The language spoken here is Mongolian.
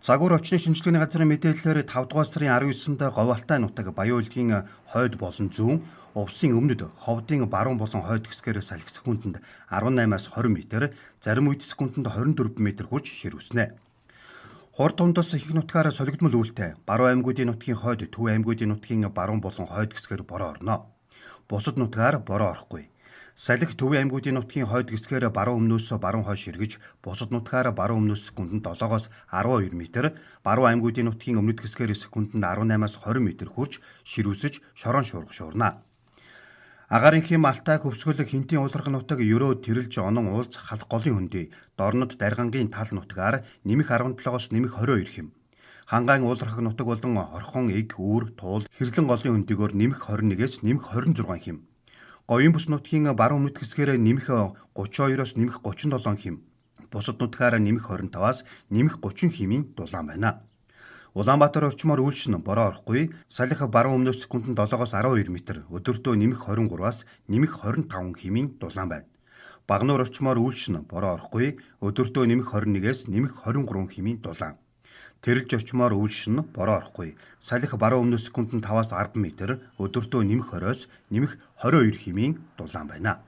Загвар очны шинжилгээний газрын мэдээлэлээр 5 дугаар сарын 19-нд Говьалтай нутаг Баян улгийн хойд болон зүүн, Увсын өмнөд, Ховдын баруун болон хойд хэсгээр салхи секундэд 18-аас 20 м, зарим үед секундэд 24 м хүрч ширүүснэ. Хурд тундас их нутгаар солигдмол үйлтэй баруун аймагуудын нутгийн хойд, төв аймагуудын нутгийн баруун болон хойд хэсгээр бороо орно. Бусад нутгаар бороо орохгүй. Салхи төв аймагуудын нутгийн хойд хэсгээр баруун өмнөөс баруун хойш эргэж, бусад нутгаар баруун өмнөөс секундэд 7-оос 12 м, баруун аймагуудын нутгийн өмнөд хэсгээр секундэд 18-аас 20 м хүрч ширүүсэж шорон шуурга шуурна. Агаарын хэм Алтай хөвсгөл Хинтийн улирах нутаг Ерөө Тэрэлж Онон уулз халах голын хөндий дорнод Даргангийн тал нутгаар нэмэх 17-оос нэмэх 22 хэм. Хангаан улирах нутаг болон Орхон Эг Үүр Туул Хэрлэн голын хөндийгөөр нэмэх 21-ээс нэмэх 26 хэм. Говийн бүс нутгийн баруун өмнөд хэсгээр нэмэх 32-оос нэмэх 37 хэм. Бусад нутгаар нэмэх 25-аас нэмэх 30 хэмийн дулаан байна. Улаанбаатар орчмоор үйлшин бороо орохгүй. Салхи баруун өмнөөс секундэд 7-оос 12 м, өдөртөө нэмэх 23-аас нэмэх 25 хэмийн дулаан байна. Багнуур орчмоор үйлшин бороо орохгүй. Өдөртөө нэмэх 21-ээс нэмэх 23 хэмийн дулаан. Тэрэлж орчмоор үйлшин бороо орохгүй. Салхи баруун өмнөөс секундэд 5-аас 10 м, өдөртөө нэмэх 20-оос нэмэх 22 хэмийн дулаан байна.